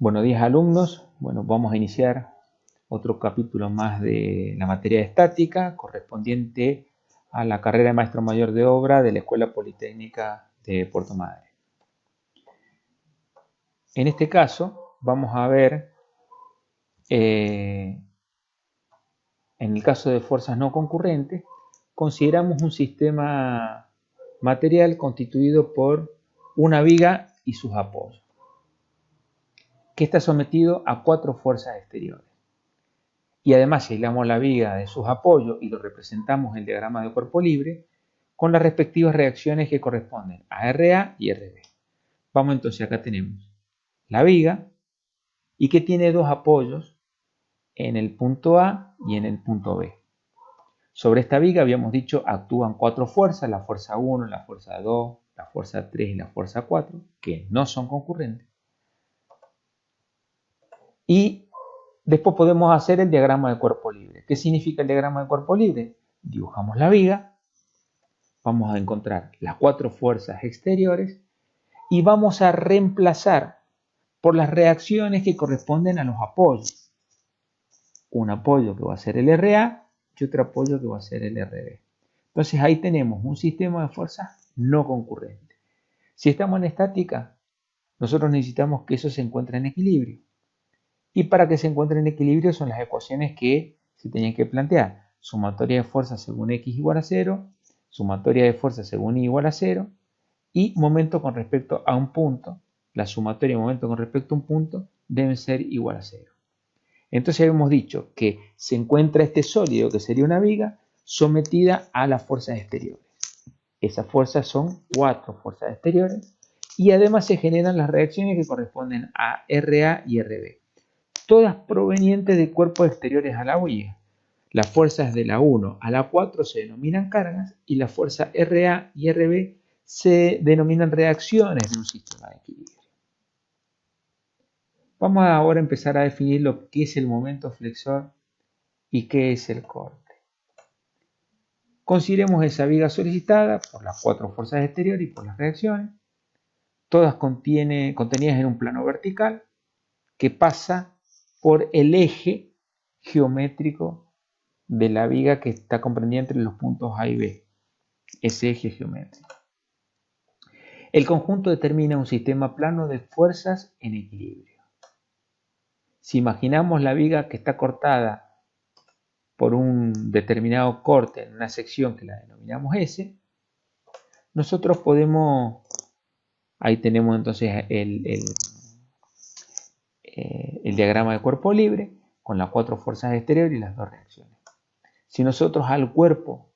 Buenos días, alumnos. Bueno, vamos a iniciar otro capítulo más de la materia de estática correspondiente a la carrera de maestro mayor de obra de la Escuela Politécnica de Puerto Madre. En este caso vamos a ver, en el caso de fuerzas no concurrentes, consideramos un sistema material constituido por una viga y sus apoyos, que está sometido a 4 fuerzas exteriores. Y además si aislamos la viga de sus apoyos y lo representamos en el diagrama de cuerpo libre con las respectivas reacciones que corresponden a RA y RB. Vamos entonces, acá tenemos la viga y que tiene 2 apoyos en el punto A y en el punto B. Sobre esta viga habíamos dicho actúan 4 fuerzas, la fuerza 1, la fuerza 2, la fuerza 3 y la fuerza 4, que no son concurrentes. Y después podemos hacer el diagrama de cuerpo libre. ¿Qué significa el diagrama de cuerpo libre? Dibujamos la viga, vamos a encontrar las 4 fuerzas exteriores y vamos a reemplazar por las reacciones que corresponden a los apoyos. Un apoyo que va a ser el RA y otro apoyo que va a ser el RB. Entonces ahí tenemos un sistema de fuerzas no concurrente. Si estamos en estática, nosotros necesitamos que eso se encuentre en equilibrio. Y para que se encuentre en equilibrio son las ecuaciones que se tenían que plantear. Sumatoria de fuerzas según x igual a 0, sumatoria de fuerzas según y igual a 0, y momento con respecto a un punto. La sumatoria de momento con respecto a un punto deben ser igual a 0. Entonces habíamos dicho que se encuentra este sólido, que sería una viga, sometida a las fuerzas exteriores. Esas fuerzas son 4 fuerzas exteriores y además se generan las reacciones que corresponden a RA y RB. Todas provenientes de cuerpos exteriores a la viga. Las fuerzas de la 1 a la 4 se denominan cargas y las fuerzas RA y RB se denominan reacciones de un sistema de equilibrio. Vamos ahora a empezar a definir lo que es el momento flexor y qué es el corte. Consideremos esa viga solicitada por las 4 fuerzas exteriores y por las reacciones, todas contenidas en un plano vertical que pasa por el eje geométrico de la viga que está comprendida entre los puntos A y B, ese eje geométrico. El conjunto determina un sistema plano de fuerzas en equilibrio. Si imaginamos la viga que está cortada por un determinado corte en una sección que la denominamos S, nosotros podemos, ahí tenemos entonces el diagrama de cuerpo libre con las 4 fuerzas exteriores y las 2 reacciones. Si nosotros al cuerpo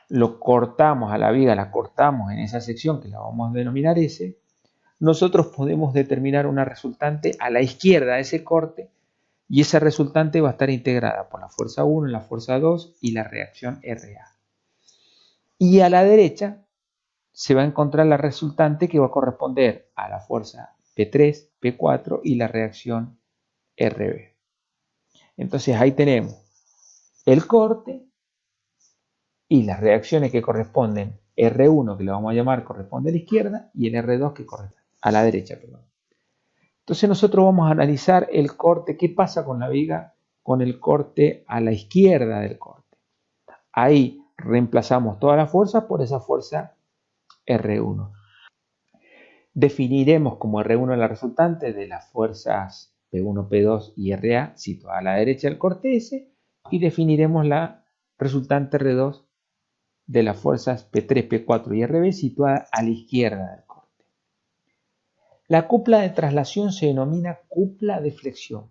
lo cortamos, a la viga la cortamos en esa sección que la vamos a denominar S, nosotros podemos determinar una resultante a la izquierda de ese corte y esa resultante va a estar integrada por la fuerza 1, la fuerza 2 y la reacción RA. Y a la derecha se va a encontrar la resultante que va a corresponder a la fuerza P3, P4 y la reacción RB. Entonces ahí tenemos el corte y las reacciones que corresponden, R1 que lo vamos a llamar corresponde a la izquierda y el R2 que corresponde a la derecha. Perdón. Entonces nosotros vamos a analizar el corte, qué pasa con la viga con el corte a la izquierda del corte. Ahí reemplazamos toda la fuerza por esa fuerza R1. Definiremos como R1 la resultante de las fuerzas P1, P2 y RA situada a la derecha del corte S y definiremos la resultante R2 de las fuerzas P3, P4 y RB situada a la izquierda del corte. La cupla de traslación se denomina cupla de flexión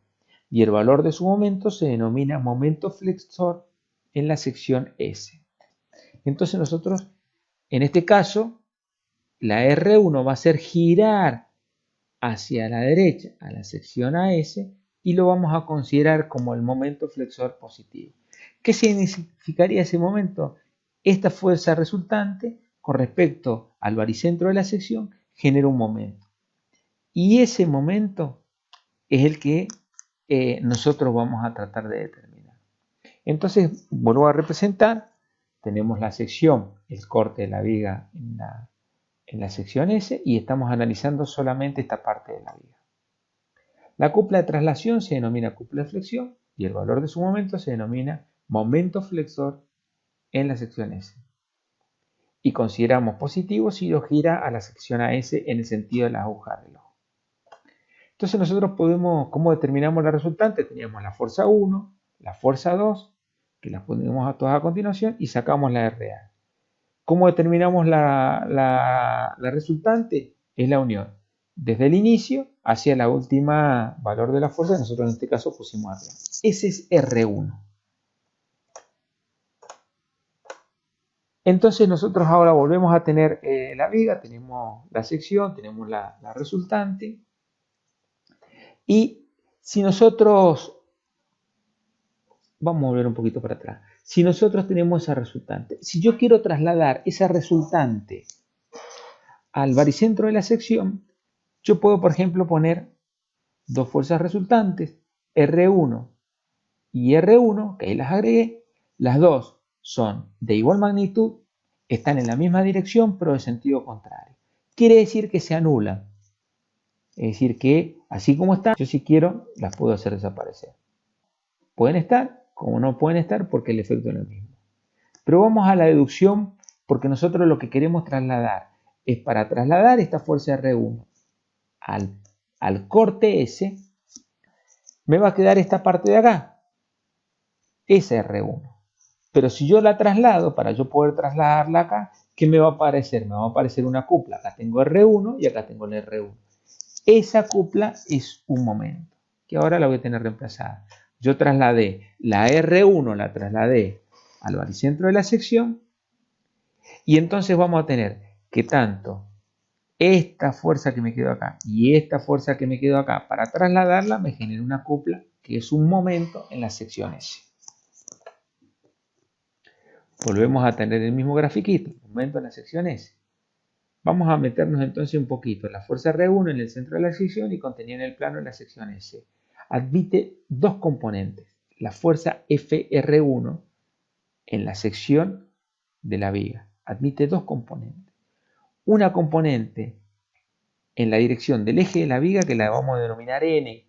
y el valor de su momento se denomina momento flexor en la sección S. Entonces nosotros, en este caso, la R1 va a hacer girar hacia la derecha a la sección AS y lo vamos a considerar como el momento flexor positivo. ¿Qué significaría ese momento? Esta fuerza resultante con respecto al baricentro de la sección genera un momento. Y ese momento es el que nosotros vamos a tratar de determinar. Entonces, vuelvo a representar, tenemos la sección, el corte de la viga en la sección S y estamos analizando solamente esta parte de la viga. La cupla de traslación se denomina cupla de flexión y el valor de su momento se denomina momento flexor en la sección S. Y consideramos positivo si lo gira a la sección AS en el sentido de la aguja de reloj. Entonces nosotros podemos, ¿cómo determinamos la resultante? Teníamos la fuerza 1, la fuerza 2, que las ponemos a todas a continuación y sacamos la RA. ¿Cómo determinamos la resultante? Es la unión. Desde el inicio hacia la última valor de la fuerza, nosotros en este caso pusimos arriba. Ese es R1. Entonces nosotros ahora volvemos a tener la viga, tenemos la sección, tenemos la resultante. Y si nosotros, vamos a volver un poquito para atrás, si nosotros tenemos esa resultante, si yo quiero trasladar esa resultante al baricentro de la sección, yo puedo, por ejemplo, poner dos fuerzas resultantes, R1 y R1, que ahí las agregué, las dos son de igual magnitud, están en la misma dirección, pero de sentido contrario. Quiere decir que se anulan. Es decir que, así como están, yo si quiero, las puedo hacer desaparecer. Pueden estar, como no pueden estar, porque el efecto es el mismo. Pero vamos a la deducción, porque nosotros lo que queremos trasladar es para trasladar esta fuerza R1 al corte S, me va a quedar esta parte de acá, esa R1. Pero si yo la traslado, para yo poder trasladarla acá, ¿qué me va a aparecer? Me va a aparecer una cupla. Acá tengo R1 y acá tengo el R1. Esa cupla es un momento, que ahora la voy a tener reemplazada. Yo trasladé la R1, la trasladé al baricentro de la sección, y entonces vamos a tener que tanto esta fuerza que me quedó acá y esta fuerza que me quedó acá, para trasladarla me genera una cupla que es un momento en la sección S. Volvemos a tener el mismo grafiquito, momento en la sección S. Vamos a meternos entonces un poquito. La fuerza R1 en el centro de la sección y contenida en el plano en la sección S. Admite dos componentes. La fuerza FR1 en la sección de la viga. Admite dos componentes. Una componente en la dirección del eje de la viga, que la vamos a denominar N,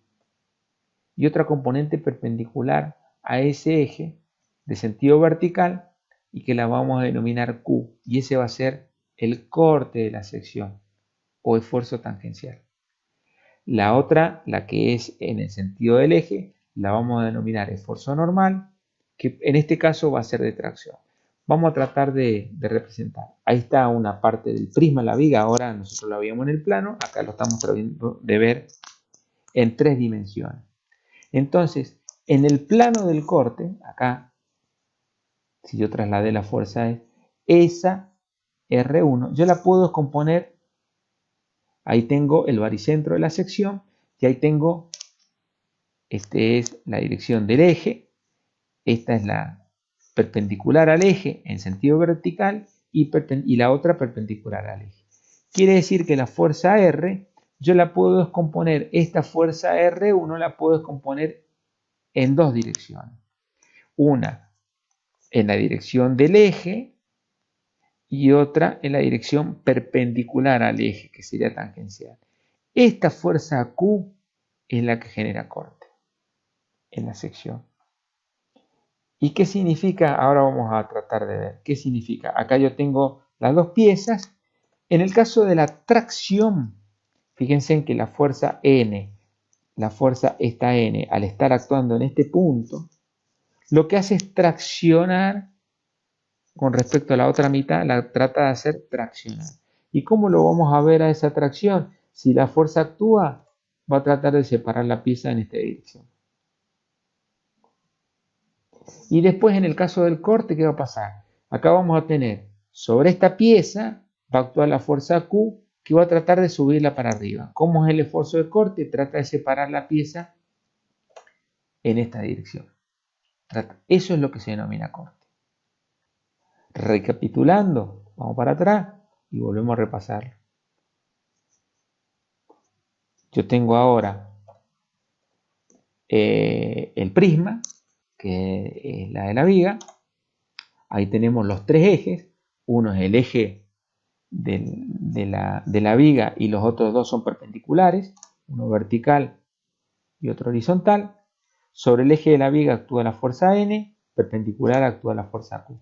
y otra componente perpendicular a ese eje de sentido vertical y que la vamos a denominar Q, y ese va a ser el corte de la sección o esfuerzo tangencial. La otra, la que es en el sentido del eje, la vamos a denominar esfuerzo normal, que en este caso va a ser de tracción. Vamos a tratar de representar. Ahí está una parte del prisma, la viga, ahora nosotros la veíamos en el plano, acá lo estamos tratando de ver en tres dimensiones. Entonces, en el plano del corte, acá, si yo trasladé la fuerza, esa R1, yo la puedo descomponer. Ahí tengo el baricentro de la sección y ahí tengo, este es la dirección del eje, esta es la perpendicular al eje en sentido vertical y la otra perpendicular al eje. Quiere decir que la fuerza R, yo la puedo descomponer, esta fuerza R1 la puedo descomponer en dos direcciones. Una en la dirección del eje y otra en la dirección perpendicular al eje, que sería tangencial. Esta fuerza Q es la que genera corte en la sección. ¿Y qué significa? Ahora vamos a tratar de ver qué significa. Acá yo tengo las dos piezas. En el caso de la tracción, fíjense en que la fuerza N, la fuerza esta N, al estar actuando en este punto, lo que hace es traccionar con respecto a la otra mitad, la trata de hacer traccionar. ¿Y cómo lo vamos a ver a esa tracción? Si la fuerza actúa, va a tratar de separar la pieza en esta dirección. Y después en el caso del corte, ¿qué va a pasar? Acá vamos a tener, sobre esta pieza, va a actuar la fuerza Q, que va a tratar de subirla para arriba. ¿Cómo es el esfuerzo de corte? Trata de separar la pieza en esta dirección. Eso es lo que se denomina corte. Recapitulando, vamos para atrás y volvemos a repasarlo. Yo tengo ahora el prisma, que es la de la viga. Ahí tenemos los tres ejes. Uno es el eje de la viga y los otros dos son perpendiculares. Uno vertical y otro horizontal. Sobre el eje de la viga actúa la fuerza N, perpendicular actúa la fuerza Q.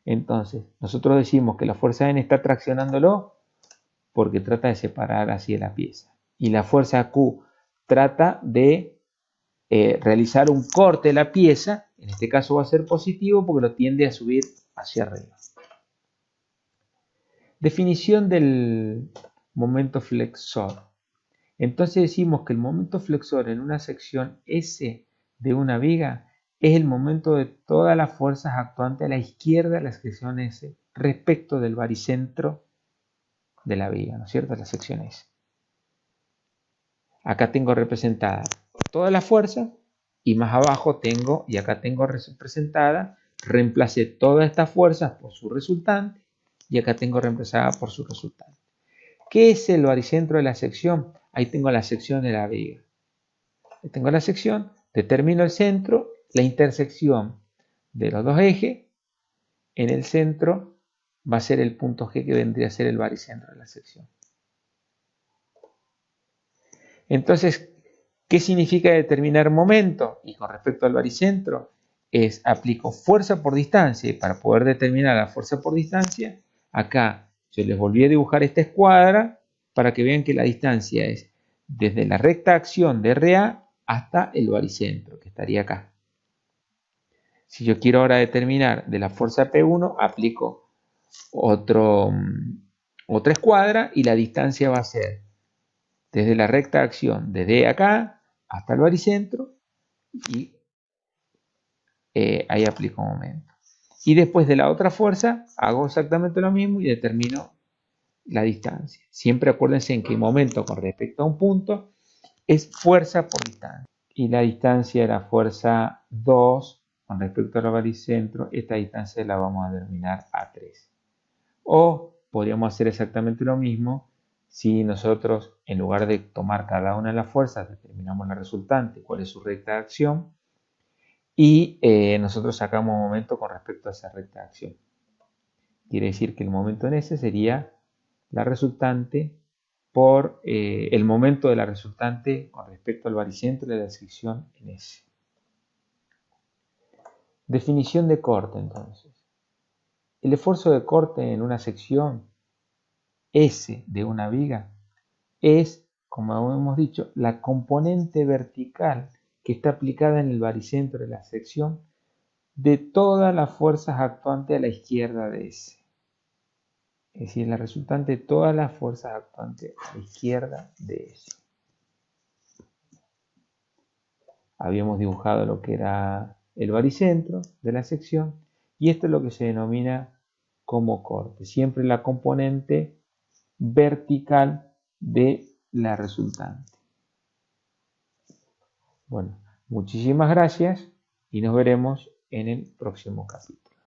Entonces, nosotros decimos que la fuerza N está traccionándolo porque trata de separar así la pieza. Y la fuerza Q trata de realizar un corte de la pieza. En este caso va a ser positivo porque lo tiende a subir hacia arriba. Definición del momento flexor. Entonces decimos que el momento flexor en una sección S de una viga es el momento de todas las fuerzas actuantes a la izquierda de la sección S respecto del baricentro de la viga, ¿no es cierto? La sección S. Acá tengo representadas todas las fuerzas y más abajo tengo, y acá tengo representada, reemplacé todas estas fuerzas por su resultante y acá tengo reemplazada por su resultante. ¿Qué es el baricentro de la sección? Ahí tengo la sección de la viga. Ahí tengo la sección, determino el centro, la intersección de los dos ejes. En el centro va a ser el punto G que vendría a ser el baricentro de la sección. Entonces, ¿qué significa determinar momento? Y con respecto al baricentro, aplico fuerza por distancia. Y para poder determinar la fuerza por distancia, acá yo les volví a dibujar esta escuadra para que vean que la distancia es desde la recta acción de RA hasta el baricentro, que estaría acá. Si yo quiero ahora determinar de la fuerza P1, aplico otra escuadra y la distancia va a ser desde la recta acción, desde acá hasta el baricentro, y ahí aplico momento. Y después de la otra fuerza, hago exactamente lo mismo y determino la distancia. Siempre acuérdense en que momento con respecto a un punto es fuerza por distancia. Y la distancia era fuerza 2 con respecto al baricentro. Esta distancia la vamos a denominar A3. O podríamos hacer exactamente lo mismo si nosotros, en lugar de tomar cada una de las fuerzas, determinamos la resultante, cuál es su recta de acción, y nosotros sacamos momento con respecto a esa recta de acción. Quiere decir que el momento en S sería la resultante por el momento de la resultante con respecto al baricentro de la sección en S. Definición de corte, entonces. El esfuerzo de corte en una sección S de una viga es, como hemos dicho, la componente vertical que está aplicada en el baricentro de la sección de todas las fuerzas actuantes a la izquierda de S. Es decir, la resultante de todas las fuerzas actuantes a la izquierda de S. Habíamos dibujado lo que era el baricentro de la sección y esto es lo que se denomina como corte. Siempre la componente vertical de la resultante. Bueno, muchísimas gracias y nos veremos en el próximo capítulo.